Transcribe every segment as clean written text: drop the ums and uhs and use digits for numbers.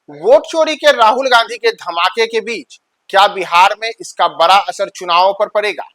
Vote चोरी के राहुल गांधी के धमाके के बीच क्या बिहार में इसका बड़ा असर चुनावों पर पड़ेगा?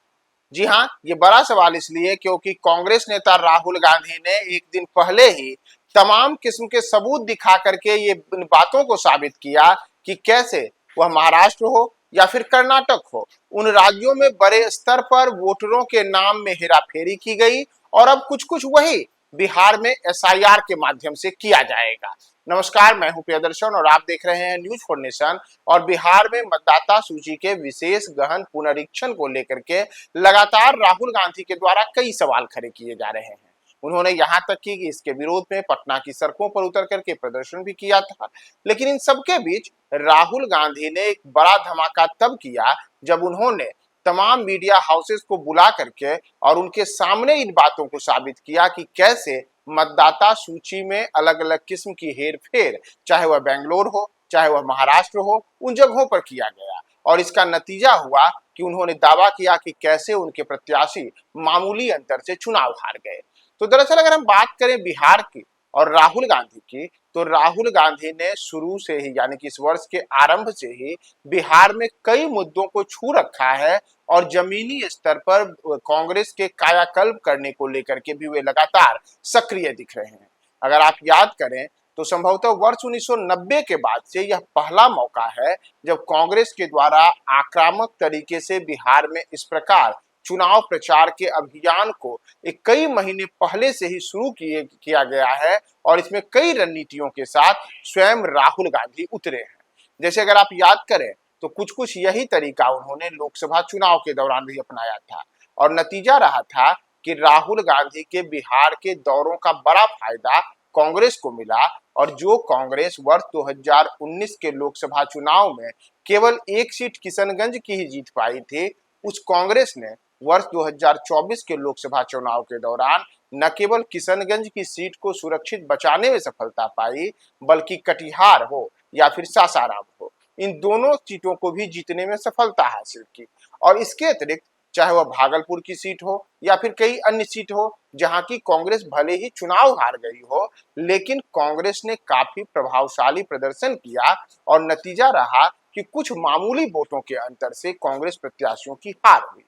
जी हां, ये बड़ा सवाल इसलिए क्योंकि कांग्रेस नेता राहुल गांधी ने एक दिन पहले ही तमाम किस्म के सबूत दिखा करके ये इन बातों को साबित किया कि कैसे वह महाराष्ट्र हो या फिर कर्नाटक हो, उन राज्यों में बड़े स्तर पर वोटरों के नाम में हेराफेरी की गई और अब कुछ कुछ वही बिहार में एसआईआर के माध्यम से किया जाएगा। नमस्कार, मैं हूं प्रियदर्शन और आप देख रहे हैं न्यूज फॉर नेशन। और बिहार में मतदाता सूची के विशेष गहन पुनरीक्षण को लेकर के लगातार राहुल गांधी के द्वारा कई सवाल खड़े किए जा रहे हैं। उन्होंने यहां तक कि इसके विरोध में पटना की सड़कों पर उतर करके प्रदर्शन भी किया था। लेकिन इन सबके बीच राहुल गांधी ने एक बड़ा धमाका तब किया जब उन्होंने तमाम मीडिया हाउसेस को बुला करके और उनके सामने इन बातों को साबित किया कि कैसे मतदाता सूची में अलग अलग किस्म की हेर फेर, चाहे वह बेंगलोर हो चाहे वह महाराष्ट्र हो, उन जगहों पर किया गया। और इसका नतीजा हुआ कि उन्होंने दावा किया कि कैसे उनके प्रत्याशी मामूली अंतर से चुनाव हार गए। तो दरअसल अगर हम बात करें बिहार की और राहुल गांधी की, तो राहुल गांधी ने शुरू से ही यानी कि इस वर्ष के आरंभ से ही बिहार में कई मुद्दों को छू रखा है और जमीनी स्तर पर कांग्रेस के कायाकल्प करने को लेकर के भी वे लगातार सक्रिय दिख रहे हैं। अगर आप याद करें तो संभवतः वर्ष 1990 के बाद से यह पहला मौका है जब कांग्रेस के द्वारा आक्रामक तरीके से बिहार में इस प्रकार चुनाव प्रचार के अभियान को एक कई महीने पहले से ही शुरू किया गया है और इसमें कई रणनीतियों के साथ स्वयं राहुल गांधी उतरे हैं। जैसे अगर आप याद करें तो कुछ कुछ यही तरीका उन्होंने लोकसभा चुनाव के दौरान भी अपनाया था और नतीजा रहा था कि राहुल गांधी के बिहार के दौरों का बड़ा फायदा कांग्रेस को मिला और जो कांग्रेस वर्ष 2019 के लोकसभा चुनाव में केवल एक सीट किशनगंज की ही जीत पाई थी, उस कांग्रेस ने वर्ष 2024 के लोकसभा चुनाव के दौरान न केवल किशनगंज की सीट को सुरक्षित बचाने में सफलता पाई, बल्कि कटिहार हो या फिर सासाराम हो, इन दोनों सीटों को भी जीतने में सफलता हासिल की। और इसके अतिरिक्त चाहे वह भागलपुर की सीट हो या फिर कई अन्य सीट हो जहां की कांग्रेस भले ही चुनाव हार गई हो, लेकिन कांग्रेस ने काफी प्रभावशाली प्रदर्शन किया और नतीजा रहा कि कुछ मामूली वोटों के अंतर से कांग्रेस प्रत्याशियों की हार हुई।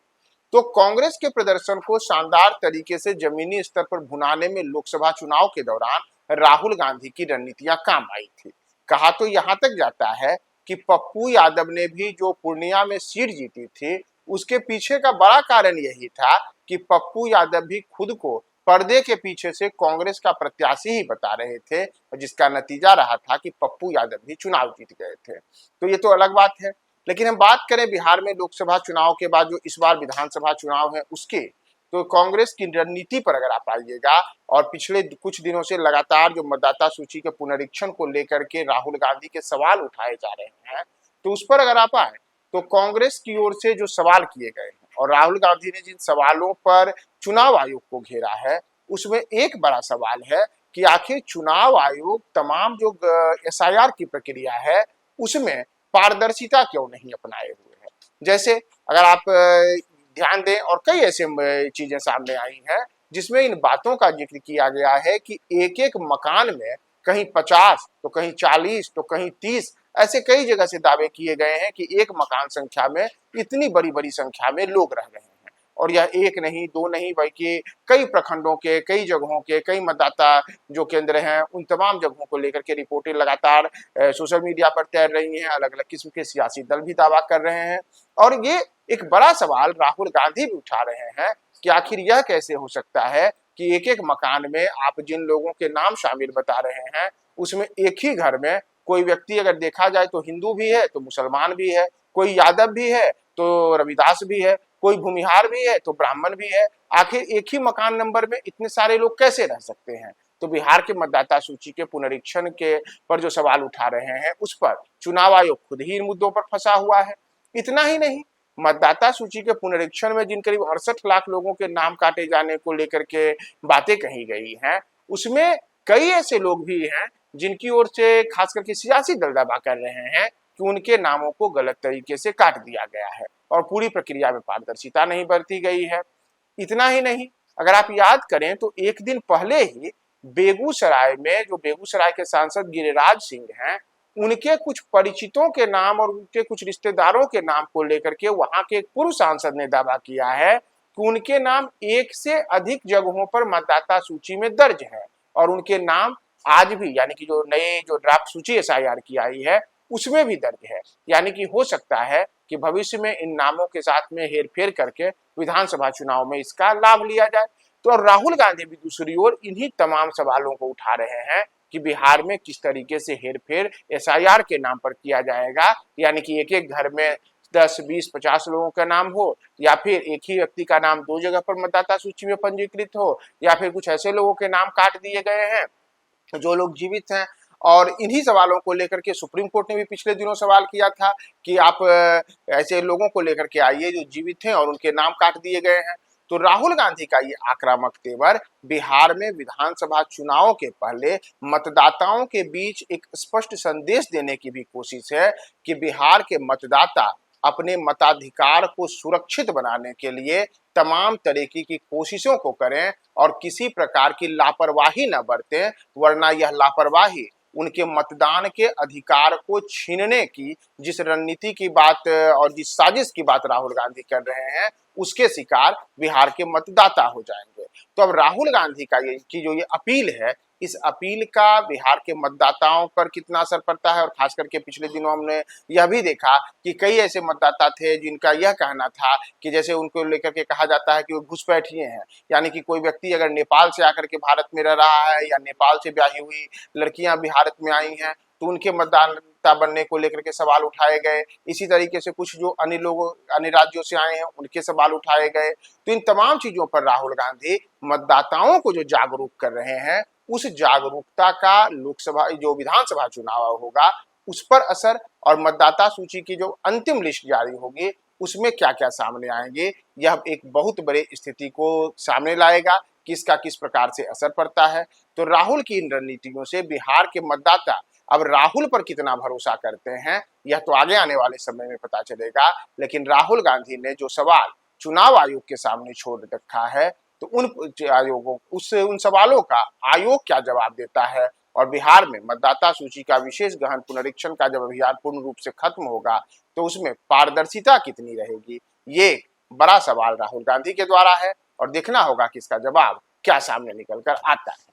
तो कांग्रेस के प्रदर्शन को शानदार तरीके से जमीनी स्तर पर भुनाने में लोकसभा चुनाव के दौरान राहुल गांधी की रणनीतियां काम आई थी। कहा तो यहां तक जाता है कि पप्पू यादव ने भी जो पूर्णिया में सीट जीती थी, उसके पीछे का बड़ा कारण यही था कि पप्पू यादव भी खुद को पर्दे के पीछे से कांग्रेस का प्रत्याशी ही बता रहे थे, जिसका नतीजा रहा था कि पप्पू यादव भी चुनाव जीत गए थे। तो ये तो अलग बात है। लेकिन हम बात करें बिहार में लोकसभा चुनाव के बाद जो इस बार विधानसभा चुनाव है उसके, तो कांग्रेस की रणनीति पर अगर आप आइएगा और पिछले कुछ दिनों से लगातार जो मतदाता सूची के पुनरीक्षण को लेकर के राहुल गांधी के सवाल उठाए जा रहे हैं, तो उस पर अगर आप आए तो कांग्रेस की ओर से जो सवाल किए गए हैं और राहुल गांधी ने जिन सवालों पर चुनाव आयोग को घेरा है, उसमें एक बड़ा सवाल है कि आखिर चुनाव आयोग तमाम जो एसआईआर की प्रक्रिया है उसमें पारदर्शिता क्यों नहीं अपनाए हुए है। जैसे अगर आप ध्यान दें और कई ऐसे चीजें सामने आई हैं जिसमें इन बातों का जिक्र किया गया है कि एक एक मकान में कहीं 50 तो कहीं 40 तो कहीं 30 ऐसे कई जगह से दावे किए गए हैं कि एक मकान संख्या में इतनी बड़ी बड़ी संख्या में लोग रह रहे हैं। और यह एक नहीं दो नहीं बल्कि कई प्रखंडों के, कई जगहों के, कई मतदाता जो केंद्र हैं उन तमाम जगहों को लेकर के रिपोर्टें लगातार सोशल मीडिया पर तैर रही हैं। अलग अलग किस्म के सियासी दल भी दावा कर रहे हैं और ये एक बड़ा सवाल राहुल गांधी भी उठा रहे हैं कि आखिर यह कैसे हो सकता है कि एक एक मकान में आप जिन लोगों के नाम शामिल बता रहे हैं उसमें एक ही घर में कोई व्यक्ति अगर देखा जाए तो हिंदू भी है तो मुसलमान भी है, कोई यादव भी है तो रविदास भी है, कोई भूमिहार भी है तो ब्राह्मण भी है। आखिर एक ही मकान नंबर में इतने सारे लोग कैसे रह सकते हैं? तो बिहार के मतदाता सूची के पुनरीक्षण के पर जो सवाल उठा रहे हैं उस पर चुनाव आयोग खुद ही इन मुद्दों पर फंसा हुआ है। इतना ही नहीं, मतदाता सूची के पुनरीक्षण में जिन करीब 68 लाख लोगों के नाम काटे जाने को लेकर के बातें कही गई हैं, उसमें कई ऐसे लोग भी हैं जिनकी ओर से खास करके सियासी दल दावा कर रहे हैं कि उनके नामों को गलत तरीके से काट दिया गया है और पूरी प्रक्रिया में पारदर्शिता नहीं बरती गई है। इतना ही नहीं, अगर आप याद करें तो एक दिन पहले ही बेगूसराय में जो बेगूसराय के सांसद गिरिराज सिंह हैं उनके कुछ परिचितों के नाम और उनके कुछ रिश्तेदारों के नाम को लेकर के वहां के एक पूर्व सांसद ने दावा किया है कि उनके नाम एक से अधिक जगहों पर मतदाता सूची में दर्ज है और उनके नाम आज भी यानी कि जो ड्राफ्ट सूची एसआईआर की आई है उसमें भी दर्ज है। यानी कि हो सकता है कि भविष्य में इन नामों के साथ में हेरफेर करके विधानसभा चुनाव में इसका लाभ लिया जाए। तो राहुल गांधी भी दूसरी ओर इन्हीं तमाम सवालों को उठा रहे हैं कि बिहार में किस तरीके से हेरफेर एसआईआर के नाम पर किया जाएगा, यानी कि एक एक घर में 10, 20, 50 लोगों का नाम हो, या फिर एक ही व्यक्ति का नाम दो जगह पर मतदाता सूची में पंजीकृत हो, या फिर कुछ ऐसे लोगों के नाम काट दिए गए हैं जो लोग जीवित हैं। और इन्हीं सवालों को लेकर के सुप्रीम कोर्ट ने भी पिछले दिनों सवाल किया था कि आप ऐसे लोगों को लेकर के आइए जो जीवित हैं और उनके नाम काट दिए गए हैं। तो राहुल गांधी का ये आक्रामक तेवर बिहार में विधानसभा चुनाव के पहले मतदाताओं के बीच एक स्पष्ट संदेश देने की भी कोशिश है कि बिहार के मतदाता अपने मताधिकार को सुरक्षित बनाने के लिए तमाम तरीके की कोशिशों को करें और किसी प्रकार की लापरवाही न बरतें, वरना यह लापरवाही उनके मतदान के अधिकार को छीनने की जिस रणनीति की बात और जिस साजिश की बात राहुल गांधी कर रहे हैं उसके शिकार बिहार के मतदाता हो जाएंगे। तो अब राहुल गांधी का जो ये अपील है, इस अपील का बिहार के मतदाताओं पर कितना असर पड़ता है, और खास करके पिछले दिनों हमने यह भी देखा कि कई ऐसे मतदाता थे जिनका यह कहना था कि जैसे उनको लेकर के कहा जाता है कि वो घुसपैठिए हैं, यानी कि कोई व्यक्ति अगर नेपाल से आकर के भारत में रह रहा है या नेपाल से ब्याही हुई लड़कियां भी भारत में आई हैं तो उनके मतदाता बनने को लेकर के सवाल उठाए गए। इसी तरीके से कुछ जो अन्य राज्यों से आए हैं उनके सवाल उठाए गए। तो इन तमाम चीजों पर राहुल गांधी मतदाताओं को जो जागरूक कर रहे हैं, उस जागरूकता का लोकसभा जो विधानसभा चुनाव होगा उस पर असर, और मतदाता सूची की जो अंतिम लिस्ट जारी होगी उसमें क्या क्या सामने आएंगे, यह एक बहुत बड़े स्थिति को सामने लाएगा, किसका किस प्रकार से असर पड़ता है। तो राहुल की इन रणनीतियों से बिहार के मतदाता अब राहुल पर कितना भरोसा करते हैं यह तो आगे आने वाले समय में पता चलेगा। लेकिन राहुल गांधी ने जो सवाल चुनाव आयोग के सामने छोड़ रखा है, तो उन सवालों का आयोग क्या जवाब देता है, और बिहार में मतदाता सूची का विशेष गहन पुनरीक्षण का जब अभियान पूर्ण रूप से खत्म होगा तो उसमें पारदर्शिता कितनी रहेगी, ये बड़ा सवाल राहुल गांधी के द्वारा है और देखना होगा कि इसका जवाब क्या सामने निकल कर आता है।